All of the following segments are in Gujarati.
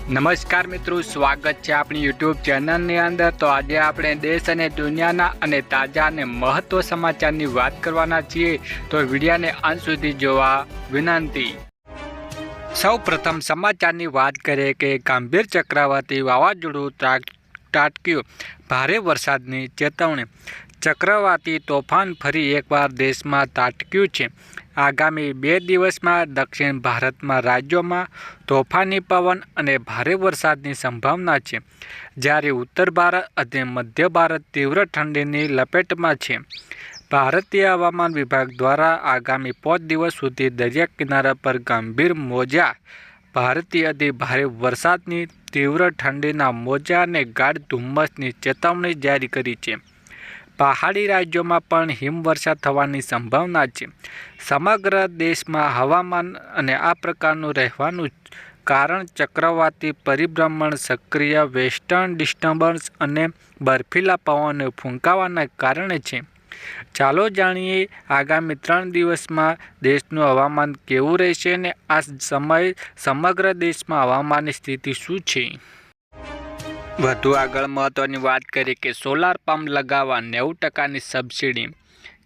નમસ્કાર મિત્રો, સ્વાગત છે આપણી યુટ્યુબ ચેનલની અંદર। તો આજે આપણે દેશ અને દુનિયાના અને તાજા અને મહત્વ સમાચારની વાત કરવાના છીએ, તો વિડીયોને અંત સુધી જોવા વિનંતી। સૌ પ્રથમ સમાચારની વાત કરીએ કે ગંભીર ચક્રવાતી વાવાઝોડું ત્રાટક્યું, ભારે વરસાદની ચેતવણી। ચક્રવાતી તોફાન ફરી એકવાર દેશમાં ત્રાટક્યું છે। આગામી 2 દિવસમાં દક્ષિણ ભારતમાં રાજ્યોમાં તોફાની પવન અને ભારે વરસાદની સંભાવના છે, જ્યારે ઉત્તર ભારત અને મધ્ય ભારત તીવ્ર ઠંડીની લપેટમાં છે। ભારતીય હવામાન વિભાગ દ્વારા આગામી 5 દિવસ સુધી દરિયા કિનારા પર ગંભીર મોજા, ભારેથી અતિ ભારે વરસાદની, તીવ્ર ઠંડીના મોજા અને ગાઢ ધુમ્મસની ચેતવણી જારી કરી છે। પહાડી રાજ્યોમાં પણ હિમવર્ષા થવાની સંભાવના છે। સમગ્ર દેશમાં હવામાન અને આ પ્રકારનું રહેવાનું કારણ ચક્રવાતી પરિભ્રમણ, સક્રિય વેસ્ટર્ન ડિસ્ટર્બન્સ અને બર્ફીલા પવનો ફૂંકાવાના કારણે છે। ચાલો જાણીએ આગામી 3 દિવસમાં દેશનું હવામાન કેવું રહેશે અને આ સમયે સમગ્ર દેશમાં હવામાનની સ્થિતિ શું છે। વધુ આગળ મહત્વની વાત કરીએ કે સોલાર પંપ લગાવવા 90%ની સબસિડી।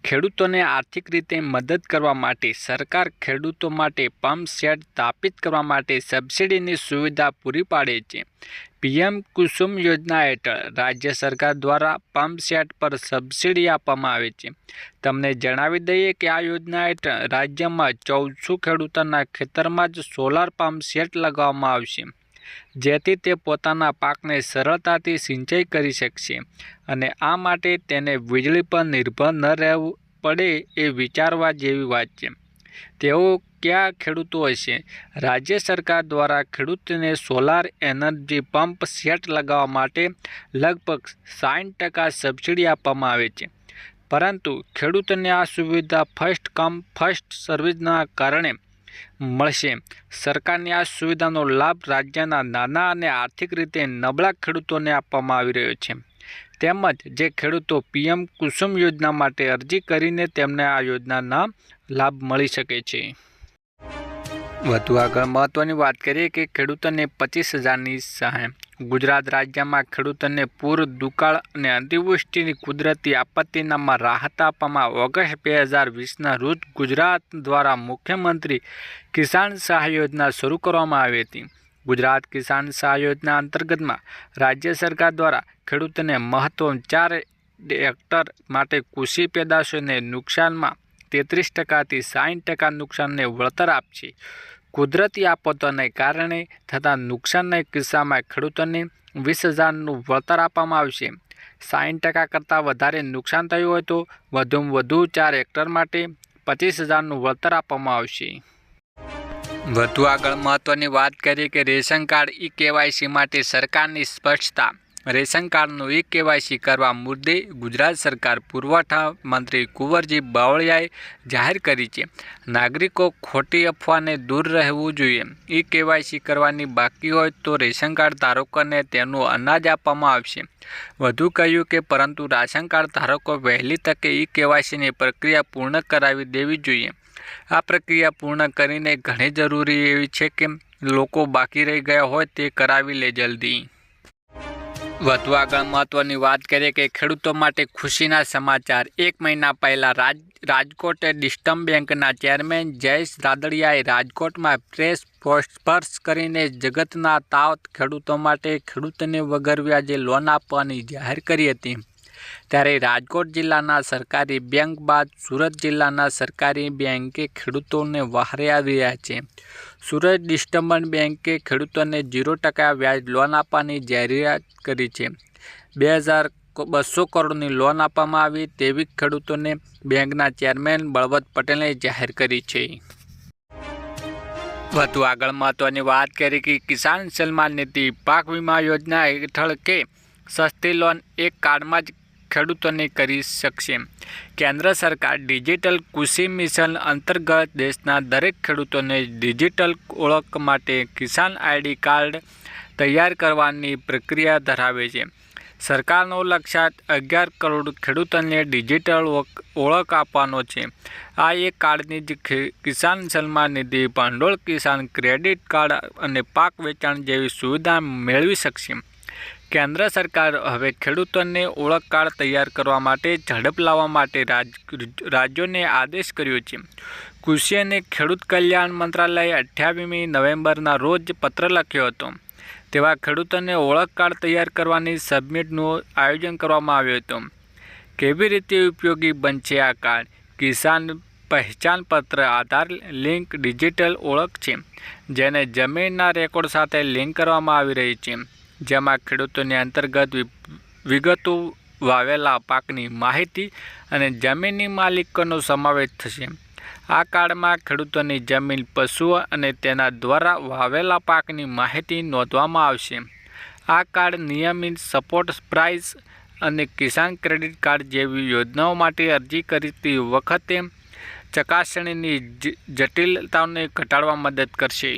ખેડૂતોને આર્થિક રીતે મદદ કરવા માટે સરકાર ખેડૂતો માટે પંપ સેટ સ્થાપિત કરવા માટે સબસિડીની સુવિધા પૂરી પાડે છે। પીએમ કુસુમ યોજના હેઠળ રાજ્ય સરકાર દ્વારા પંપ સેટ પર સબસિડી આપવામાં આવે છે। તમને જણાવી દઈએ કે આ યોજના હેઠળ રાજ્યમાં 1400 ખેડૂતોના ખેતરમાં જ સોલાર પંપ સેટ લગાવવામાં આવશે, જેથી તે પોતાના પાકને સરળતાથી સિંચાઈ કરી શકશે અને આ માટે તેને વીજળી પર નિર્ભર ન રહેવું પડે એ વિચારવા જેવી વાત છે। તેઓ કયા ખેડૂતો હશે? રાજ્ય સરકાર દ્વારા ખેડૂતોને સોલાર એનર્જી પંપ સેટ લગાવવા માટે લગભગ 60% સબસિડી આપવામાં આવે છે, પરંતુ ખેડૂતોને આ સુવિધા ફર્સ્ટ કમ ફર્સ્ટ સર્વિસના કારણે મળશે। સરકારની આ સુવિધાનો લાભ રાજ્યના નાના અને આર્થિક રીતે નબળા ખેડૂતોને આપવામાં આવી રહ્યો છે, તેમજ જે ખેડૂતો પીએમ કુસુમ યોજના માટે અરજી કરીને તેમને આ યોજનાના લાભ મળી શકે છે। વધુ આગળ મહત્વની વાત કરીએ કે ખેડૂતોને 25,000ની સહાય। ગુજરાત રાજ્યમાં ખેડૂતોને પૂર, દુકાળ અને અતિવૃષ્ટિની કુદરતી આપત્તિમાં રાહત આપવામાં ઓગસ્ટ 2020ના રોજ ગુજરાત દ્વારા મુખ્યમંત્રી કિસાન સહાય યોજના શરૂ કરવામાં આવી હતી। ગુજરાત કિસાન સહાય યોજના અંતર્ગતમાં રાજ્ય સરકાર દ્વારા ખેડૂતોને મહત્તમ 4 હેક્ટર માટે કૃષિ પેદાશોને નુકસાનમાં 33%થી 60% નુકસાનને વળતર આપશે। કુદરતી આફતોને કારણે થતા નુકસાનના કિસ્સામાં ખેડૂતોને 20,000નું વળતર આપવામાં આવશે। 60% કરતાં વધારે નુકસાન થયું હોય તો વધુમાં વધુ 4 હેક્ટર માટે 25,000નું વળતર આપવામાં આવશે। વધુ આગળ મહત્વની વાત કરીએ કે રેશન કાર્ડ ઈ-કેવાયસી માટે સરકારની સ્પષ્ટતા। રેશન કાર્ડનું ઈ-કેવાયસી કરવા મુદ્દે ગુજરાત સરકાર પુરવઠા મંત્રી કુંવરજી બાવળિયાએ જાહેર કરી છે। નાગરિકો ખોટી અફવાને દૂર રહેવું જોઈએ। ઈ-કેવાયસી કરવાની બાકી હોય તો રેશન કાર્ડ ધારકોને તેનું અનાજ આપવામાં આવશે। વધુ કહ્યું કે પરંતુ રાશન કાર્ડ ધારકો વહેલી તકે ઈ-કેવાયસીની પ્રક્રિયા પૂર્ણ કરાવી દેવી જોઈએ। આ પ્રક્રિયા પૂર્ણ કરીને ઘણી જરૂરી એવી છે કે લોકો બાકી રહી ગયા હોય તે કરાવી લે જલ્દી। વધુ આગળ મહત્વની વાત કરીએ કે ખેડૂતો માટે ખુશીના સમાચાર। 1 મહિના પહેલા રાજકોટ ડિસ્ટ્રક્ટ બેંકના ચેરમેન જયેશ રાદડિયાએ રાજકોટમાં પ્રેસ કોન્ફરન્સ કરીને જગતના તાત ખેડૂતો માટે ખેડૂતોને વગર વ્યાજે લોન આપવાની જાહેર કરી હતી। ત્યારે રાજકોટ જિલ્લાના સરકારી બેંક બાદ સુરત જિલ્લાના સરકારી બેંકે ખેડૂતોને વહારે આવી રહ્યા છે। સુરત ડિસ્ટ્રક્ટ બેંકે ખેડૂતોને 0% વ્યાજ લોન આપવાની જાહેરાત કરી છે। 2,200 કરોડની લોન આપવામાં આવી તેવી ખેડૂતોને બેંકના ચેરમેન બળવંત પટેલે જાહેર કરી છે। વધુ આગળ મહત્વની વાત કરીએ કે કિસાન સન્માન નિધિ પાક વીમા યોજના હેઠળ કે સસ્તી લોન એક કાર્ડમાં જ ખેડૂતોને કરી શકશે। કેન્દ્ર સરકાર ડિજિટલ કૃષિ મિશન અંતર્ગત દેશના દરેક ખેડૂતોને ડિજિટલ ઓળખ માટે કિસાન આઈડી કાર્ડ તૈયાર કરવાની પ્રક્રિયા ધરાવે છે। સરકારનો લક્ષ્ય 11 કરોડ ખેડૂતોને ડિજિટલ ઓળખ આપવાનો છે. આ એક કાર્ડની જ કિસાન સન્માન નિધિ, ભંડોળ, કિસાન ક્રેડિટ કાર્ડ અને પાક વેચાણ જેવી સુવિધા મેળવી શકશે. કેન્દ્ર સરકાર હવે ખેડૂતોને ઓળખ કાર્ડ તૈયાર કરવા માટે ઝડપ લાવવા માટે રાજ્યોને આદેશ કર્યો છે. કૃષિ અને ખેડૂત કલ્યાણ મંત્રાલયે 28મી નવેમ્બરના રોજ પત્ર લખ્યો હતો. તેવા ખેડૂતોને ઓળખ કાર્ડ તૈયાર કરવાની સબમિટનું આયોજન કરવામાં આવ્યું હતું. કેવી રીતે ઉપયોગી બનશે આ કાર્ડ? કિસાન પહેચાન પત્ર આધાર લિંક ડિજિટલ ઓળખ છે, જેને જમીનના રેકોર્ડ સાથે લિંક કરવામાં આવી રહી છે, જેમાં ખેડૂતોની અંતર્ગત વિગતો, વાવેલા પાકની માહિતી અને જમીનની માલિકીનો સમાવેશ થશે. આ કાર્ડમાં ખેડૂતોની જમીન, પશુઓ અને તેના દ્વારા વાવેલા પાકની માહિતી નોંધવામાં આવશે. આ કાર્ડ નિયમિત સપોર્ટ પ્રાઇસ અને કિસાન ક્રેડિટ કાર્ડ જેવી યોજનાઓ માટે અરજી કરતી વખતે ચકાસણીની જટિલતાઓને ઘટાડવામાં મદદ કરશે.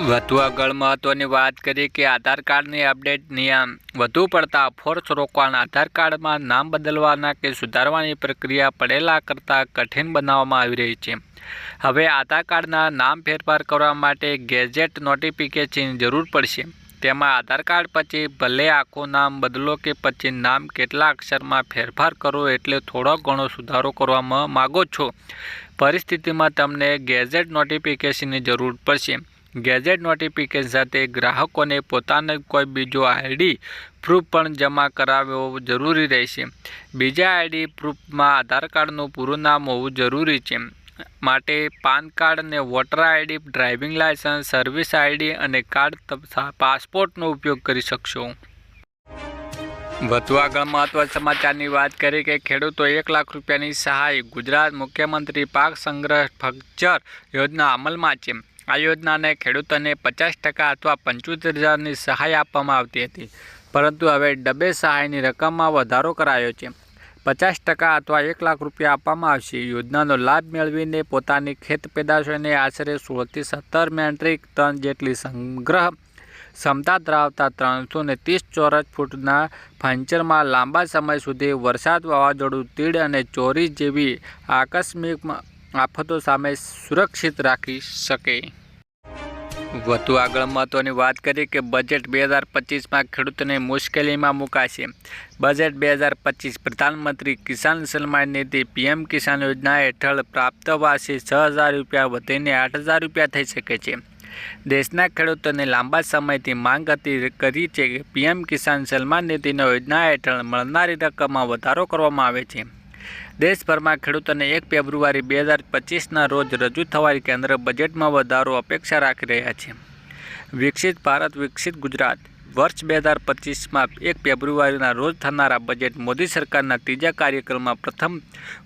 વધુ આગળ મહત્વની વાત કરીએ કે આધાર કાર્ડની અપડેટ નિયમ. વધુ પડતા ફોર્સ રોકવાના આધાર કાર્ડમાં નામ બદલવાના કે સુધારવાની પ્રક્રિયા પડેલા કરતાં કઠિન બનાવવામાં આવી રહી છે. હવે આધાર કાર્ડના નામ ફેરફાર કરવા માટે ગેઝેટ નોટિફિકેશનની જરૂર પડશે. તેમાં આધાર કાર્ડ પછી ભલે આખું નામ બદલો કે પછી નામ કેટલા અક્ષરમાં ફેરફાર કરો એટલે થોડો ઘણો સુધારો કરવામાં માગો છો, પરિસ્થિતિમાં તમને ગેઝેટ નોટિફિકેશનની જરૂર પડશે. ગેઝેટ નોટિફિકેશન સાથે ગ્રાહકોને પોતાનો કોઈ બીજો આઈડી પ્રૂફ પણ જમા કરાવવો જરૂરી રહેશે. બીજા આઈડી પ્રૂફમાં આધાર કાર્ડનું પૂરું નામ હોવું જરૂરી છે. માટે પાન કાર્ડ અને voter ID, driving licence, service ID અને કાર્ડ તથા પાસપોર્ટનો ઉપયોગ કરી શકશો. વધુ આગળ મહત્વ સમાચારની વાત કરીએ કે ખેડૂતો 1 લાખ રૂપિયાની સહાય. ગુજરાત મુખ્યમંત્રી પાક સંગ્રહ ફ્યુચર યોજના અમલમાં છે. આ યોજનાને ખેડૂતોને 50% અથવા 75,000ની સહાય આપવામાં આવતી હતી, પરંતુ હવે ડબે સહાયની રકમમાં વધારો કરાયો છે. 50% અથવા 1 લાખ રૂપિયા આપવામાં આવશે. યોજનાનો લાભ મેળવીને પોતાની ખેત પેદાશોને આશરે 16 થી 17 મેટ્રિક ટન જેટલી સંગ્રહ ક્ષમતા ધરાવતા 330 ચોરસ ફૂટના ફર્નિચરમાં લાંબા સમય સુધી વરસાદ, વાવાઝોડું, તીડ અને ચોરી જેવી આકસ્મિક આફતો સામે સુરક્ષિત રાખી શકે. વધુ આગળ મહત્વની વાત કરીએ કે બજેટ 2025માં ખેડૂતોને મુશ્કેલીમાં મુકાશે. બજેટ 2025 પ્રધાનમંત્રી કિસાન સન્માન નિધિ PM કિસાન યોજના હેઠળ પ્રાપ્ત વાર્ષિક 6,000 રૂપિયા વધીને 8,000 રૂપિયા થઈ શકે છે. દેશના ખેડૂતોને લાંબા સમયથી માંગ કરી છે કે PM કિસાન સન્માન નિધિની યોજના હેઠળ મળનારી રકમમાં વધારો કરવામાં આવે છે. દેશભરમાં ખેડૂતોને 1 ફેબ્રુઆરી 2025ના રોજ રજૂ થવાથી કેન્દ્ર બજેટમાં વધારો અપેક્ષા રાખી રહ્યા છે. વિકસિત ભારત, વિકસિત ગુજરાત. વર્ષ 2025માં 1 ફેબ્રુઆરીના રોજ થનારા બજેટ મોદી સરકારના ત્રીજા કાર્યકાળમાં પ્રથમ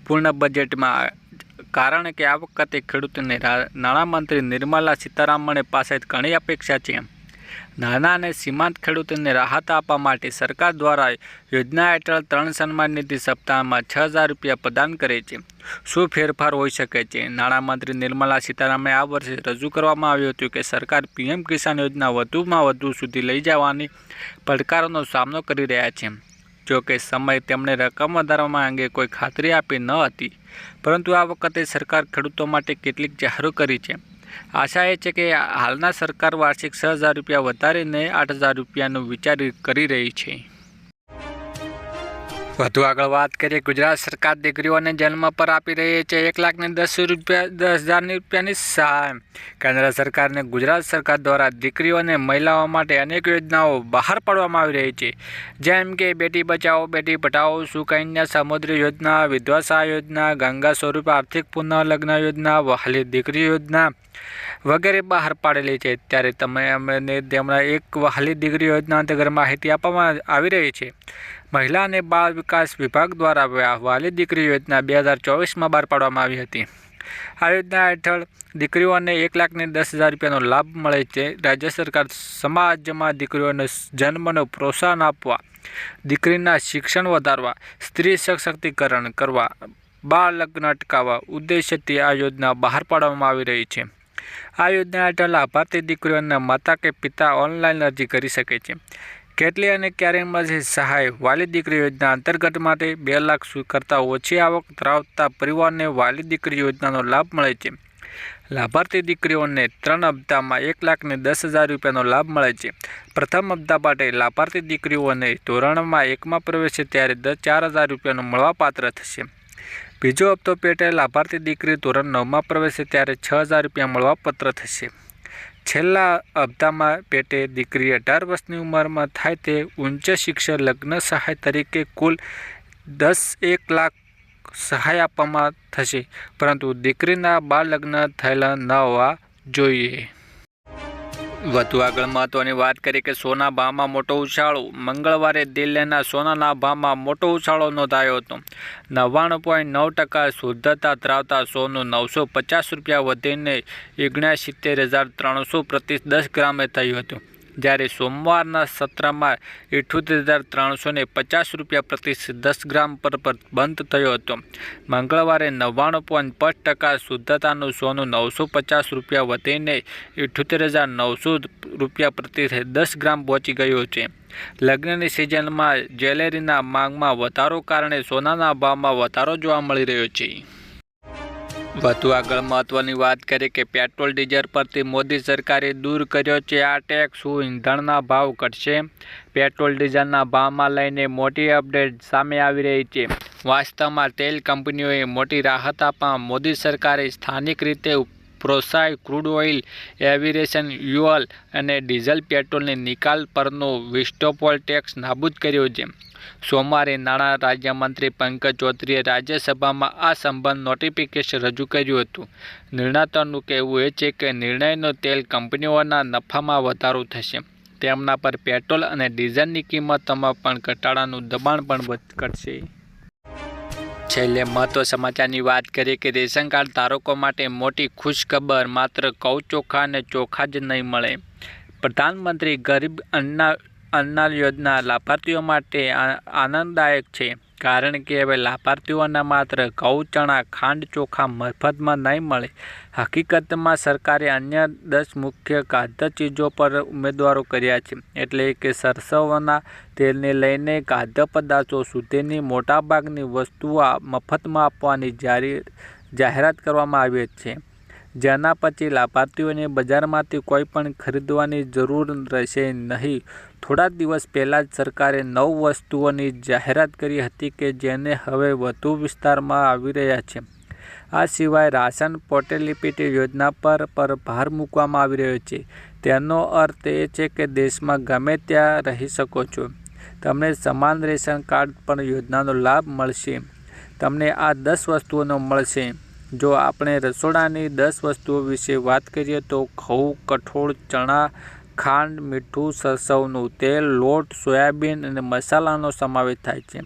પૂર્ણ બજેટમાં કારણ કે આ વખતે ખેડૂતોને નાણામંત્રી નિર્મલા સીતારામન પાસે ઘણી અપેક્ષા છે. નાના અને સીમાંત ખેડૂતોને રાહત આપવા માટે સરકાર દ્વારા યોજના હેઠળ 3 સન્માન નિધિ સપ્તાહમાં 6,000 રૂપિયા પ્રદાન કરે છે. શું ફેરફાર હોઈ શકે છે? નાણામંત્રી નિર્મલા સીતારામને આ વર્ષે રજૂ કરવામાં આવ્યું હતું કે સરકાર PM કિસાન યોજના વધુમાં વધુ સુધી લઈ જવાની પડકારોનો સામનો કરી રહ્યા છે. જોકે સમય તેમણે રકમ વધારવા અંગે કોઈ ખાતરી આપી ન હતી, પરંતુ આ વખતે સરકાર ખેડૂતો માટે કેટલીક જાહેરાતો કરી છે. આશા એ છે કે હાલના સરકાર વાર્ષિક 6,000 રૂપિયા વધારીને 8,000 રૂપિયાનું વિચાર કરી રહી છે. વધુ આગળ વાત કરીએ ગુજરાત સરકાર દીકરીઓને જન્મ પર આપી રહી છે 1,10,000 રૂપિયાની સહાય. કેન્દ્ર સરકારને ગુજરાત સરકાર દ્વારા દીકરીઓ અને મહિલાઓ માટે અનેક યોજનાઓ બહાર પાડવામાં આવી રહી છે, જેમ કે બેટી બચાવો, બેટી પઢાઓ, સુકન્યા સમૃદ્ધિ યોજના, વિધવા સહાય યોજના, ગંગા સ્વરૂપ આર્થિક પુનઃલગ્ન યોજના, વહાલી દીકરી યોજના વગેરે બહાર પાડેલી છે. ત્યારે તેમના એક વહાલી દીકરી યોજના અંતર્ગત માહિતી આપવામાં આવી રહી છે. મહિલા અને બાળ વિકાસ વિભાગ દ્વારા વહાલી દીકરી યોજના 2024માં બહાર પાડવામાં આવી હતી. આ યોજના હેઠળ દીકરીઓને 1,10,000 રૂપિયાનો લાભ મળે છે. રાજ્ય સરકાર સમાજમાં દીકરીઓને જન્મને પ્રોત્સાહન આપવા, દીકરીના શિક્ષણ વધારવા, સ્ત્રી સશક્તિકરણ કરવા, બાળ લગ્ન અટકાવવા ઉદ્દેશ્યથી આ યોજના બહાર પાડવામાં આવી રહી છે. આ યોજના હેઠળ લાભાર્થી દીકરીઓના માતા કે પિતા ઓનલાઈન અરજી કરી શકે છે. કેટલી અને ક્યારે મળશે સહાય? વાલી દીકરી યોજના અંતર્ગત માટે 2 લાખ કરતાં ઓછી આવક ધરાવતા પરિવારને વાલી દીકરી યોજનાનો લાભ મળે છે. લાભાર્થી દીકરીઓને 3 હપ્તામાં 1,10,000 રૂપિયાનો લાભ મળે છે. પ્રથમ હપ્તા માટે લાભાર્થી દીકરીઓને ધોરણમાં 1માં પ્રવેશે ત્યારે 4,000 રૂપિયાનો મળવાપાત્ર થશે. બીજો હપ્તો પેટે લાભાર્થી દીકરી ધોરણ 9માં પ્રવેશે ત્યારે 6,000 રૂપિયા મળવાપાત્ર થશે. છેલ્લા હપ્તામાં પેટે દીકરી 18 વર્ષની ઉંમરમાં થાય તે ઉચ્ચ શિક્ષણ લગ્ન સહાય તરીકે કુલ 1 લાખ સહાય આપવામાં થશે, પરંતુ દીકરીના બાળ લગ્ન થયેલા ન હોવા જોઈએ. વધુ આગળ મહત્વની વાત કરીએ કે સોના ભાવમાં મોટો ઉછાળો. મંગળવારે દિલ્હીના સોનાના ભાવમાં મોટો ઉછાળો નોંધાયો હતો. 99.9% શુદ્ધતા ધરાવતા સોનું 950 રૂપિયા વધીને 79,300 પ્રતિ 10 ગ્રામે થયું હતું, જ્યારે સોમવારના સત્રમાં 78,350 રૂપિયા પ્રતિ 10 ગ્રામ પર બંધ થયો હતો. મંગળવારે 99.5% શુદ્ધતાનું સોનું 950 રૂપિયા વધીને 78,900 રૂપિયા પ્રતિ 10 ગ્રામ પહોંચી ગયું છે. લગ્નની સિઝનમાં જ્વેલરીના માંગમાં વધારો કારણે સોનાના ભાવમાં વધારો જોવા મળી રહ્યો છે. વધુ આગળ મહત્વની વાત કરીએ કે પેટ્રોલ ડીઝલ પરથી મોદી સરકારે દૂર કર્યો છે આ ટેક્સ. શું ઈંધણના ભાવ ઘટશે? પેટ્રોલ ડીઝલના ભાવમાં લઈને મોટી અપડેટ સામે આવી રહી છે. વાસ્તવમાં તેલ કંપનીઓએ મોટી રાહત આપવા મોદી સરકારે સ્થાનિક રીતે પ્રોત્સાહિત ક્રૂડ ઓઇલ, એવિએશન ફ્યુઅલ અને ડીઝલ પેટ્રોલની નિકાલ પરનો વિસ્ટોપોલ ટેક્સ નાબૂદ કર્યો છે. સોમવારે નાણાં રાજ્યમંત્રી પંકજ ચૌધરીએ રાજ્યસભામાં આ સંબંધ નોટિફિકેશન રજૂ કર્યું હતું. નિર્માતાનું કહેવું એ છે કે નિર્ણયનો તેલ કંપનીઓના નફામાં વધારો થશે, તેમના પર પેટ્રોલ અને ડીઝલની કિંમતોમાં પણ ઘટાડાનું દબાણ પણ ઘટશે. છેલ્લે મહત્વ સમાચારની વાત કરીએ કે રેશન કાર્ડ ધારકો માટે મોટી ખુશખબર. માત્ર ઘઉં, ચોખા અને ચોખા જ નહીં મળે. પ્રધાનમંત્રી ગરીબ અન્ન યોજના લાભાર્થીઓ માટે આનંદદાયક છે, કારણ કે હવે લાભાર્થીઓને માત્ર ઘઉં, ચણા, ખાંડ, ચોખા મફતમાં નહીં મળે. હકીકતમાં સરકારે અન્ય 10 મુખ્ય ખાદ્ય ચીજો પર ઉમેદવારો કર્યા છે, એટલે કે સરસવના તેલને લઈને ખાદ્ય પદાર્થો સુધીની મોટાભાગની વસ્તુઓ મફતમાં આપવાની જાહેરાત કરવામાં આવી છે, જેના પછી લાભાર્થીઓને બજારમાંથી કોઈ પણ ખરીદવાની જરૂર રહેશે નહીં. થોડા દિવસ પહેલાં જ સરકારે 9 વસ્તુઓની જાહેરાત કરી હતી કે જેને હવે વધુ વિસ્તારમાં આવી રહ્યા છે. આ સિવાય રાશન પોર્ટેબિલિટી યોજના પર ભાર મૂકવામાં આવી રહ્યો છે. તેનો અર્થ એ છે કે દેશમાં ગમે ત્યાં રહી શકો છો, તમને સમાન રેશન કાર્ડ પર યોજનાનો લાભ મળશે. તમને આ 10 વસ્તુઓનો મળશે. જો આપણે રસોડાની 10 વસ્તુઓ વિશે વાત કરીએ તો ઘઉં, કઠોળ, ચણા, ખાંડ, મીઠું, સરસવનું તેલ, લોટ, સોયાબીન અને મસાલાનો સમાવેશ થાય છે.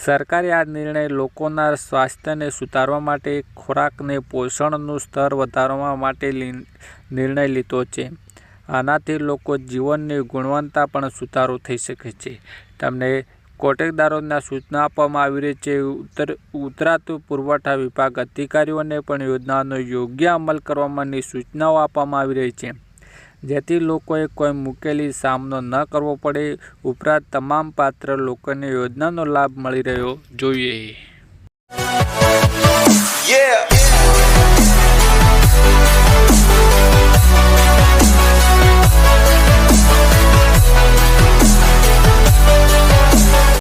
સરકારે આ નિર્ણય લોકોના સ્વાસ્થ્યને સુધારવા માટે, ખોરાકને પોષણનું સ્તર વધારવા માટે નિર્ણય લીધો છે. આનાથી લોકો જીવનની ગુણવત્તા પણ સુધારો થઈ શકે છે. તમને કોટેદારોને સૂચના આપવામાં આવી રહી છે. ઉતરાતું પુરવઠા વિભાગ અધિકારીઓને પણ યોજનાનો યોગ્ય અમલ કરવાની સૂચનાઓ આપવામાં આવી રહી છે, જેથી લોકોએ કોઈ મુશ્કેલી સામનો ન કરવો પડે. ઉપરાંત તમામ પાત્ર લોકોને યોજનાનો લાભ મળી રહ્યો જોઈએ.